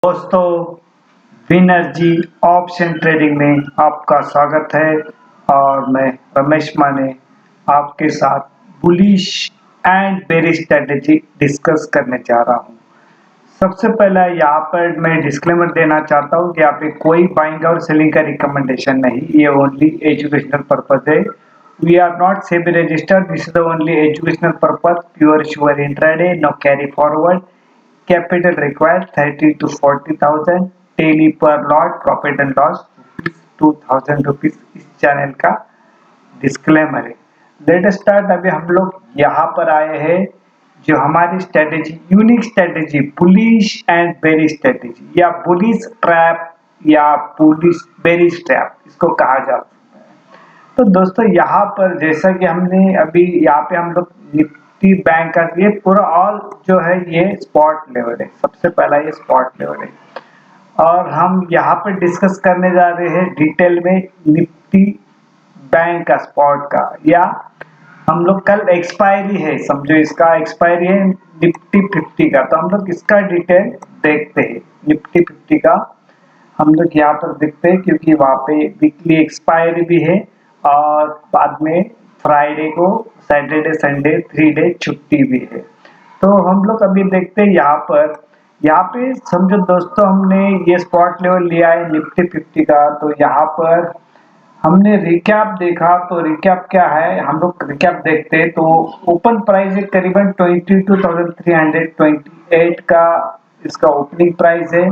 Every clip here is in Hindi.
दोस्तों, विनर्जी ऑप्शन ट्रेडिंग में आपका स्वागत है और मैं रमेश माने आपके साथ bullish and bearish strategy discuss करने जा रहा हूं। सबसे पहला यहाँ पर मैं डिस्क्लेमर देना चाहता हूँ कि यहाँ पे कोई बाइंग और सेलिंग का रिकमेंडेशन नहीं, ये ओनली एजुकेशनल पर्पज है। We are not SEBI registered, this is the only educational purpose, pure sure intraday, no carry forward. Capital required 30 to 40,000 daily per lot, profit and loss rupees 2,000 rupees इस चैनल का डिस्क्लेमर है। Let us start. अभी हम लोग यहाँ पर आए हैं जो हमारी strategy, unique strategy, bullish and bearish strategy या बुलिश ट्रैप या बुलिश बेरिश ट्रैप इसको कहा जाता है। तो दोस्तों यहाँ पर जैसा कि हमने अभी यहाँ पे हम लोग निफ्टी बैंक का ये पूरा ऑल जो है ये स्पॉट लेवल है। सबसे पहला ये स्पॉट लेवल है और हम यहाँ पर डिस्कस करने जा रहे हैं डिटेल में निफ्टी बैंक का स्पॉट का, या हम लोग कल एक्सपायरी है, समझो इसका एक्सपायरी है निफ्टी 50 का, तो हम लोग इसका डिटेल देखते हैं। निफ्टी 50 का हम लोग यहाँ पर देखते हैं क्योंकि वहाँ पे वीकली एक्सपायरी भी है और बाद में फ्राइडे को सैटरडे संडे 3 डे छुट्टी भी है। तो हम लोग अभी देखते हैं यहाँ पे समझो दोस्तों, हमने ये स्पॉट लेवल लिया है निफ्टी 50 का। तो यहाँ पर हमने रिकैप देखा, तो रिकैप क्या है, हम लोग रिकैप देखते हैं तो ओपन प्राइस है करीबन 22,328 का इसका ओपनिंग प्राइस है।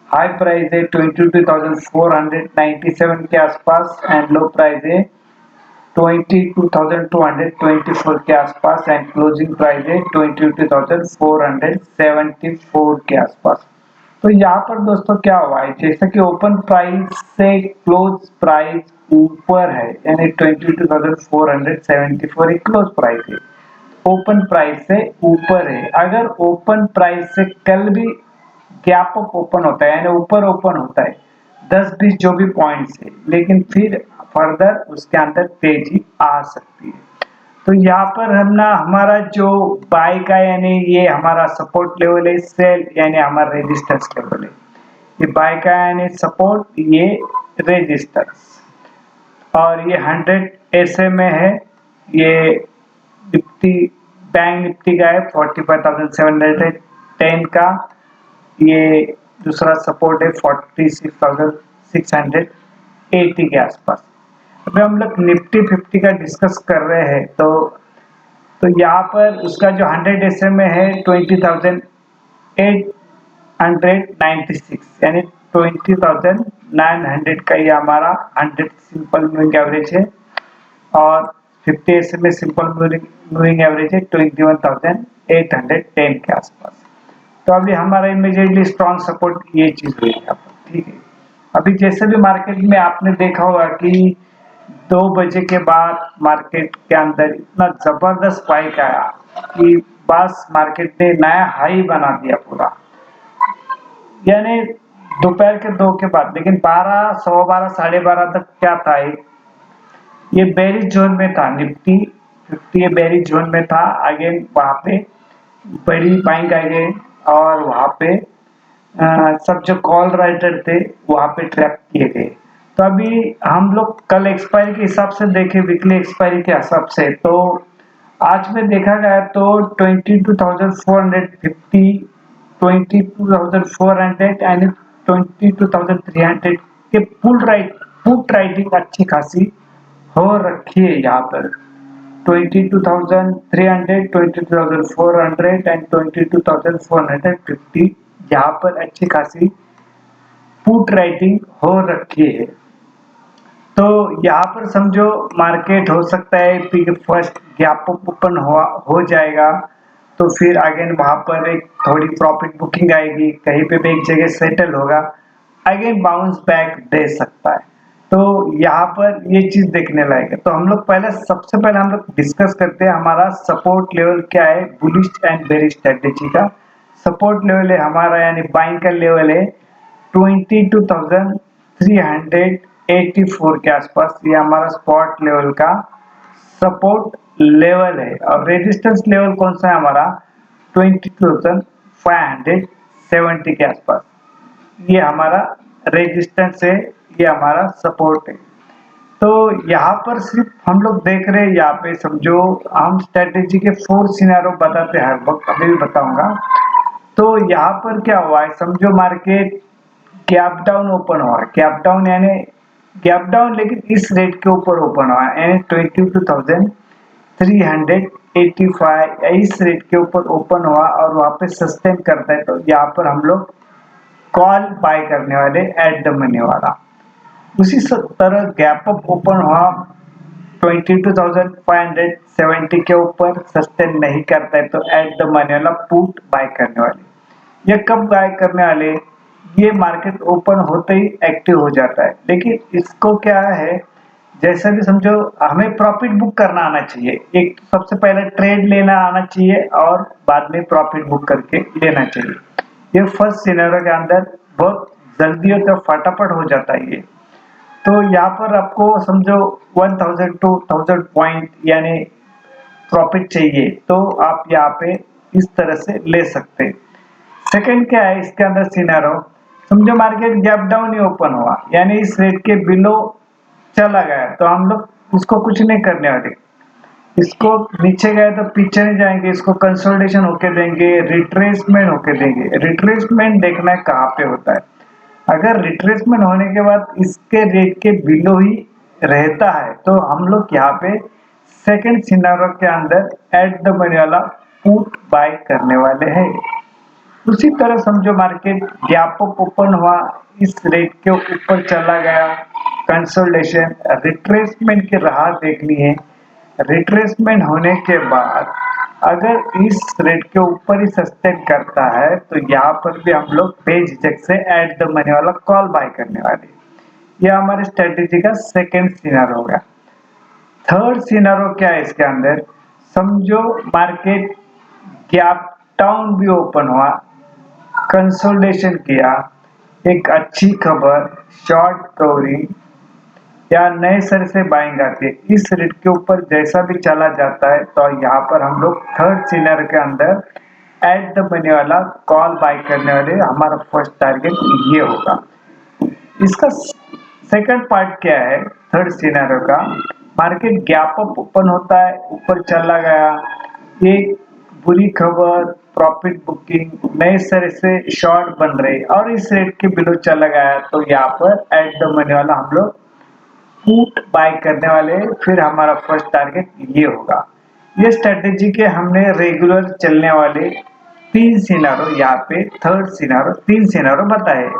हाई प्राइस है 22,497 के आसपास एंड लो प्राइस है 22,224 के आसपास एंड क्लोजिंग प्राइस है 22,474 के आसपास। तो यहाँ पर दोस्तों क्या हुआ है, जैसा कि ओपन प्राइस से क्लोज प्राइस ऊपर है, यानी 22,474 एक क्लोज प्राइस है, ओपन प्राइस से ऊपर है। अगर ओपन प्राइस से कल भी गैप अप ओपन होता है, यानी ऊपर ओपन होता है 10-20 जो भी पॉइंट्स है, लेकिन फिर फर्दर उसके अंदर तेजी आ सकती है। तो यहाँ पर हम ना हमारा जो बाय का यानी ये हमारा सपोर्ट लेवल है, सेल यानी हमारा रेजिस्टेंस लेवल है। ये बाय का यानी सपोर्ट, ये रेजिस्टेंस, और ये 100 SMA है। ये निफ्टी बैंक निफ्टी का है 45,710 का। ये दूसरा सपोर्ट है 46,680 के आसपास। अभी हम लोग निफ्टी 50 का डिस्कस कर रहे हैं तो यहाँ पर उसका जो 100 SMA है 20,896, यानी 20,900 का ये हमारा 100 सिंपल मूविंग एवरेज है और 50 SMA सिंपल मूविंग एवरेज है 21,810 के आसपास। तो अभी हमारा इमीडिएटली स्ट्रॉन्ग सपोर्ट ये चीज हुई यहाँ पर, ठीक है। अभी जैसे भी मार्केट में आपने देखा होगा कि 2 बजे के बाद मार्केट के अंदर इतना जबरदस्त स्पाइक आया कि बस मार्केट ने नया हाई बना दिया पूरा, यानी दोपहर के 2 के बाद। लेकिन 12, 12:15, 12:30 तक क्या था, ये बेरिश जोन में था निफ्टी 50, ये बेरिश जोन में था। अगेन वहां पे बड़ी बाइंग आ गई और वहां पे सब जो कॉल राइटर थे वहां पे ट्रैप किए गए। तो अभी हम लोग कल एक्सपायरी के हिसाब से देखें, वीकली एक्सपायरी के हिसाब से, तो आज में देखा गया तो 22,450, 22,400 एंड 22,300 के पुट राइटिंग अच्छी खासी हो रखी है यहाँ पर। 22,300, 22,400 एंड 22,450 यहाँ पर अच्छी खासी पुट राइटिंग हो रखी है। तो यहाँ पर समझो मार्केट हो सकता है फर्स्ट गैप अप ओपन हो जाएगा, तो फिर अगेन वहां पर एक थोड़ी प्रॉफिट बुकिंग आएगी, कहीं पे भी एक जगह सेटल होगा, अगेन बाउंस बैक दे सकता है। तो यहाँ पर ये चीज देखने लायक है। तो हम लोग सबसे पहले हम लोग डिस्कस करते हैं हमारा सपोर्ट लेवल क्या है बुलिश एंड बेरिश स्ट्रेटेजी का। सपोर्ट लेवल है हमारा, यानी बाइंग का लेवल है 22,384 के आसपास, ये हमारा स्पॉट लेवल का सपोर्ट लेवल है। और रेजिस्टेंस लेवल कौन सा है हमारा 22,570 के आसपास। ये हमारा रेजिस्टेंस है, ये हमारा सपोर्ट है। तो यहाँ पर सिर्फ हम लोग देख रहे हैं, यहाँ पे समझो हम स्ट्रेटेजी के 4 सिनेरियो बताते हैं हर वक्त, अभी भी बताऊंगा। तो यहाँ पर क्या हुआ है, समझो मार्केट गैप डाउन ओपन हुआ है, गैप डाउन यानी गैप डाउन लेकिन इस रेट के ऊपर ओपन हुआ है, यानी 22,385 इस रेट के ऊपर ओपन हुआ और वहां पे सस्टेन करता है। तो यहाँ पर हम लोग कॉल बाय करने वाले एट द मनी वाला। उसी तरह गैप अप ओपन हुआ 22,570 के ऊपर, सस्टेन नहीं करता है तो एट द मनी वाला पुट बाय करने वाले। ये कब बाय करने वाले, ये मार्केट ओपन होते ही एक्टिव हो जाता है। लेकिन इसको क्या है, जैसा भी समझो हमें प्रॉफिट बुक करना आना चाहिए। एक सबसे पहले ट्रेड लेना आना चाहिए और बाद में प्रॉफिट बुक करके लेना चाहिए। ये फर्स्ट सिनेरियो के अंदर बहुत जल्दी और फटाफट हो जाता है ये। तो यहाँ पर आपको समझो 1000 टू 1000 पॉइंट यानी प्रॉफिट चाहिए, तो आप यहाँ पे इस तरह से ले सकते हैं। सेकंड क्या है इसके अंदर सिनेरियो, समझो मार्केट गैप डाउन ही ओपन हुआ यानी इस रेट के बिलो चला गया, तो हम लोग उसको कुछ नहीं करने वाले। इसको नीचे गए तो पीछे नहीं जाएंगे, इसको कंसोलिडेशन होके देंगे, रिट्रेसमेंट होके देंगे। रिट्रेसमेंट देखना है कहाँ पे होता है। अगर रिट्रेसमेंट होने के बाद इसके रेट के बिलो ही रहता है तो हम लोग यहाँ पे सेकंड सिनेरियो के अंदर एट द मनी वाला पुट बाय करने वाले हैं। उसी तरह समझो मार्केट गैप अप ओपन हुआ, इस रेट के ऊपर चला गया, कंसोलिडेशन रिट्रेसमेंट की राह देखनी है। रिट्रेसमेंट होने के बाद अगर इस रेट के ऊपर ही सस्टेन करता है तो यहाँ पर भी हम लोग बेझिझक से एट द मनी वाला कॉल बाय करने वाले। यह हमारे स्ट्रेटेजी का सेकेंड सिनेरियो हो गया। थर्ड सिनेरियो क्या है इसके अंदर, समझो मार्केट गैप डाउन भी ओपन हुआ, कंसोलिडेशन किया, एक अच्छी खबर शॉर्ट कवरिंग या नए सर से बाइंग आती है, इस रेट के ऊपर जैसा भी चला जाता है तो यहाँ पर हम लोग थर्ड सिनेरियो के अंदर एट द मनी वाला कॉल बाय करने वाले। हमारा फर्स्ट टारगेट ये होगा। इसका सेकंड पार्ट क्या है थर्ड सिनेरियो का, मार्केट गैप अप ओपन होता है, ऊपर चला गया, एक बुरी खबर प्रॉफिट बुकिंग, नए सिरे से शॉर्ट बन रहे और इस रेट के बिलो चला गया, तो यहाँ पर एट द मनी वाला हम लोग पुट बाय करने वाले। फिर हमारा फर्स्ट टारगेट ये होगा। ये स्ट्रेटेजी के हमने रेगुलर चलने वाले 3 सिनेरियो, यहाँ पे थर्ड सिनेरियो 3 सिनेरियो बताए।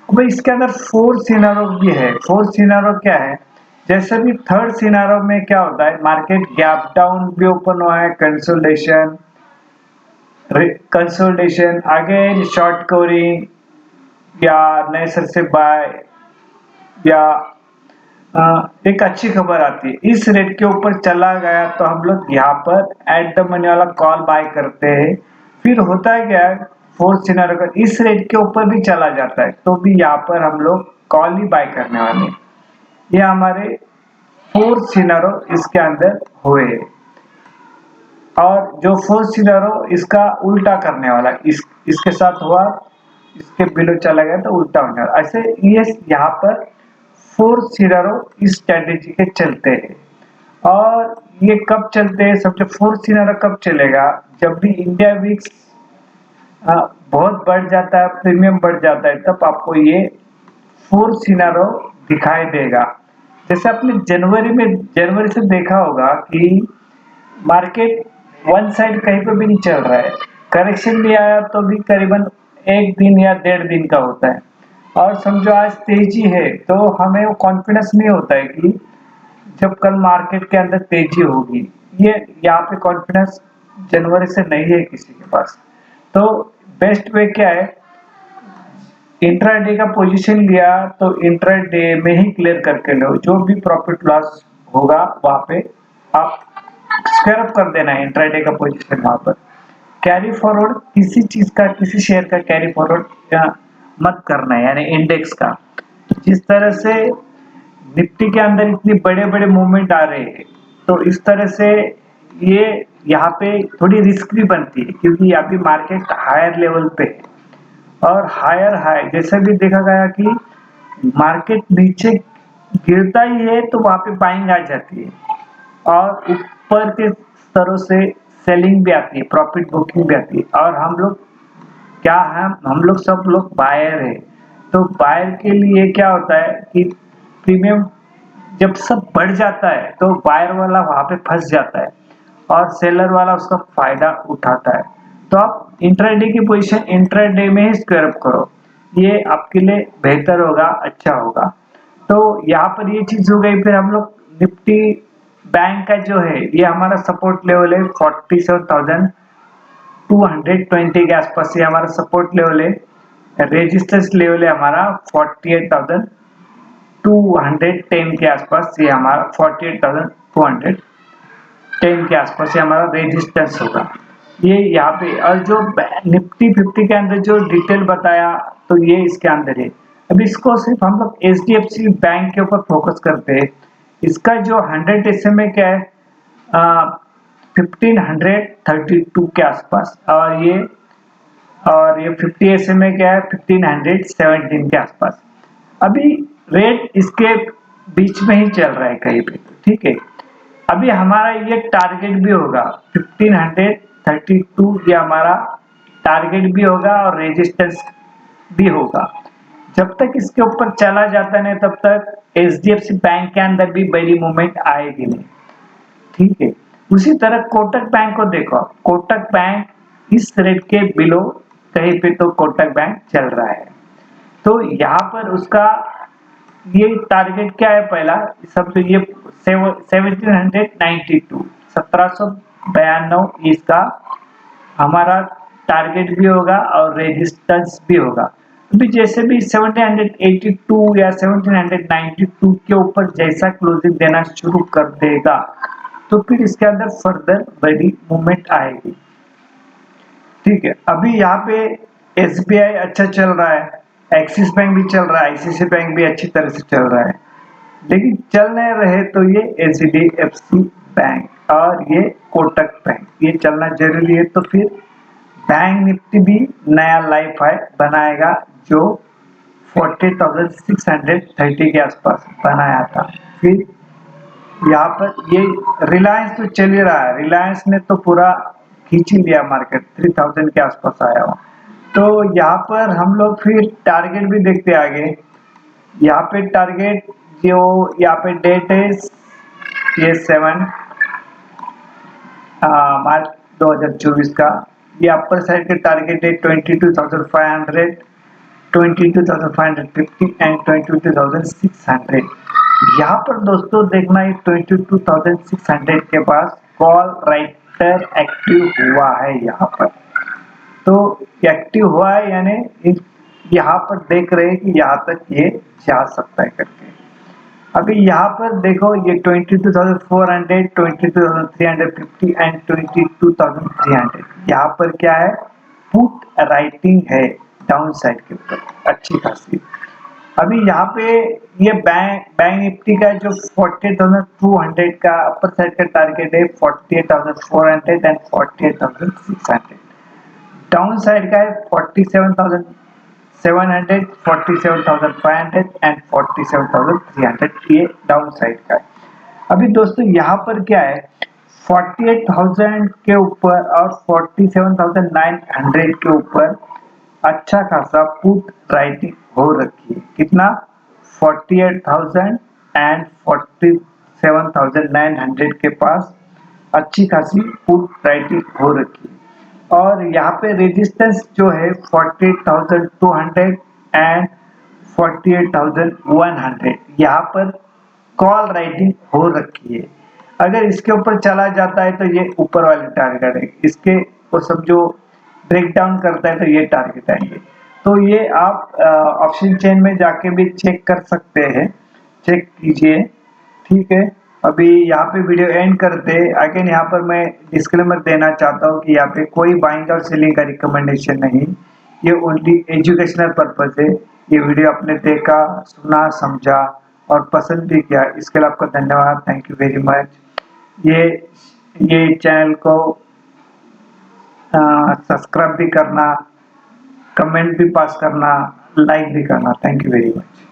अब इसके अंदर 4 सिनेरियो भी है। 4 सिनेरियो क्या है, जैसे भी थर्ड सिनेरियो में क्या होता है, मार्केट गैप डाउन भी ओपन हुआ है, consolidation consolidation again short covering या नए सर से बाय या एक अच्छी खबर आती है, इस रेट के ऊपर चला गया तो हम लोग यहाँ पर एट द मनी वाला कॉल बाय करते हैं। फिर होता है क्या, फोर्थ सिनेरियो का इस रेट के ऊपर भी चला जाता है तो भी यहाँ पर हम लोग कॉल ही बाय करने वाले। ये हमारे फोर्थ सिनेरियो इसके अंदर हुए। और जो फोर्थ सिनेरियो इसका उल्टा करने वाला, इसके साथ हुआ, इसके बिलो चला गया तो उल्टा होने वाला। ऐसे ये यहाँ पर 4 सिनेरियो इस स्ट्रेटेजी के चलते हैं। और ये कब चलते हैं, सबसे 4 सिनेरियो कब चलेगा, जब भी इंडिया विक्स बहुत बढ़ जाता है, प्रीमियम बढ़ जाता है, तब आपको ये 4 सिनेरियो दिखाई देगा। जैसे आपने जनवरी से देखा होगा कि मार्केट वन साइड कहीं पे भी नहीं चल रहा है, करेक्शन भी आया तो भी करीबन 1 दिन या 1.5 दिन का होता है। और समझो आज तेजी है तो हमें वो कॉन्फिडेंस नहीं होता है कि जब कल मार्केट के अंदर तेजी होगी, ये यहाँ पे कॉन्फिडेंस जनवरी से नहीं है किसी के पास। तो बेस्ट वे क्या है, इंट्राडे का पोजीशन लिया तो इंट्राडे में ही क्लियर करके लो, जो भी प्रॉफिट लॉस होगा वहां पे आप स्क्वायर अप कर देना है इंट्राडे का पोजीशन। वहां पर कैरी फॉरवर्ड किसी चीज का, किसी शेयर का कैरी फॉरवर्ड मत करना है, यानी इंडेक्स का। जिस तरह से निफ्टी के अंदर इतने बड़े बड़े मूवमेंट आ रहे हैं तो इस तरह से ये यहाँ पे थोड़ी रिस्क भी बनती है, क्योंकि यहाँ पे मार्केट हायर लेवल पे है और हायर हाई जैसे भी देखा गया कि मार्केट नीचे गिरता ही है तो वहां पे बाइंग आ जाती है और ऊपर के स्तरों से सेलिंग भी आती है, प्रॉफिट बुकिंग भी आती है। और हम लोग क्या है, हम लोग सब लोग बायर है। तो बायर के लिए क्या होता है कि प्रीमियम जब सब बढ़ जाता है तो बायर वाला वहां पे फंस जाता है और सेलर वाला उसका फायदा उठाता है। तो आप इंट्राडे की पोजीशन इंट्राडे में ही स्क्वायर अप करो, ये आपके लिए बेहतर होगा, अच्छा होगा। तो यहाँ पर ये चीज हो गई। फिर हम लोग निफ्टी बैंक का जो है ये हमारा सपोर्ट लेवल है 47,220 के आसपास, ये हमारा सपोर्ट लेवल है। रेजिस्टेंस लेवल है हमारा 48,210 के आसपास, ये हमारा 48,210 के आसपास ये हमारा रेजिस्टेंस होगा। ये यहाँ पे और जो निफ्टी 50 के अंदर जो डिटेल बताया तो ये इसके अंदर है। अब इसको सिर्फ हम लोग एचडीएफसी बैंक के ऊपर फोकस करते हैं। इसका जो 100 SMA क्या है 1532 के आसपास, और ये 50 SMA क्या है 1517 के आसपास। अभी रेट इसके बीच में ही चल रहा है कहीं पे, ठीक है। अभी हमारा ये टारगेट भी होगा 1532, ये हमारा टारगेट भी होगा और रेजिस्टेंस भी होगा। जब तक इसके ऊपर चला जाता नहीं तब तक एचडीएफसी बैंक के अंदर भी बड़ी मूवमेंट आएगी नहीं, ठीक है। उसी तरह कोटक बैंक को देखो, कोटक बैंक इस रेट के बिलो कहीं पे तो कोटक बैंक चल रहा है। तो यहाँ पर उसका ये टारगेट क्या है, पहला सबसे ये 1792 1792 इसका हमारा टारगेट भी होगा और रेजिस्टेंस भी होगा। अभी जैसे भी 1782 या 1792 के ऊपर जैसा क्लोजिंग देना शुरू कर देगा तो फिर इसके अंदर फर्दर बड़ी मूवमेंट आएगी, ठीक है। अभी यहाँ पे एसबीआई अच्छा चल रहा है, एक्सिस बैंक भी चल रहा है, आईसीआईसीआई बैंक भी अच्छी तरह से चल रहा है। लेकिन चल नहीं रहे तो ये एचडीएफसी बैंक और ये कोटक बैंक ये चलना जरूरी है। तो फिर बैंक निफ्टी भी नया लाइफ हाई बनाएगा जो 40,630 के आसपास बनाया था। फिर यहाँ पर ये रिलायंस तो चल ही रहा है, रिलायंस ने तो पूरा खींच ही लिया, मार्केट 3000 के आसपास आया हुआ। तो यहाँ पर हम लोग फिर टारगेट भी देखते आगे। यहाँ पे टारगेट जो यहाँ पे डेट है ये 7 मार्च 2024 का, ये अपर साइड के टारगेट है 22,500, 22,550 एंड 22,600। यहाँ पर दोस्तों देखना है 22,600 के पास कॉल राइटर एक्टिव हुआ है यहाँ पर। तो एक्टिव हुआ है यानी यहाँ पर देख रहे हैं कि यहाँ तक ये जा सकता है करके। अभी यहाँ पर देखो ये 22,400, 22,350 एंड 22,300 यहाँ पर क्या है पुट राइटिंग है डाउन साइड के ऊपर अच्छी खासी। अभी यहाँ पे ये बैंक निफ्टी का जो 40,200 का अपर साइड का टारगेट है 48,400 एंड 48,600। डाउन साइड का है 47,700, 47,500 एंड 47,300, ये डाउन साइड का है। अभी दोस्तों यहाँ पर क्या है 48,000 के ऊपर और 47,900 के ऊपर अच्छा खासा पुट राइटिंग हो रखी है। कितना 48,000 एंड 47,900 के पास अच्छी खासी पुट राइटिंग हो रखी है। और यहाँ पे रेजिस्टेंस जो है 48,200 एंड 48,100 यहाँ पर कॉल राइटिंग हो रखी है। अगर इसके ऊपर चला जाता है तो ये ऊपर वाले टारगेट है, इसके वो सब जो ब्रेक डाउन करता है तो ये टारगेट आएंगे। तो ये आप ऑप्शन चेन में जाके भी चेक कर सकते हैं, चेक कीजिए, ठीक है। अभी यहाँ पे वीडियो एंड करते अगेन यहाँ पर मैं डिस्क्लेमर देना चाहता हूँ कि यहाँ पे कोई बाइंग और सेलिंग का रिकमेंडेशन नहीं, ये ओनली एजुकेशनल पर्पज है। ये वीडियो आपने देखा, सुना, समझा और पसंद भी किया, इसके लिए आपका धन्यवाद, थैंक यू वेरी मच। ये चैनल को सब्सक्राइब भी करना कमेंट भी पास करना, लाइक भी करना। Thank you very much.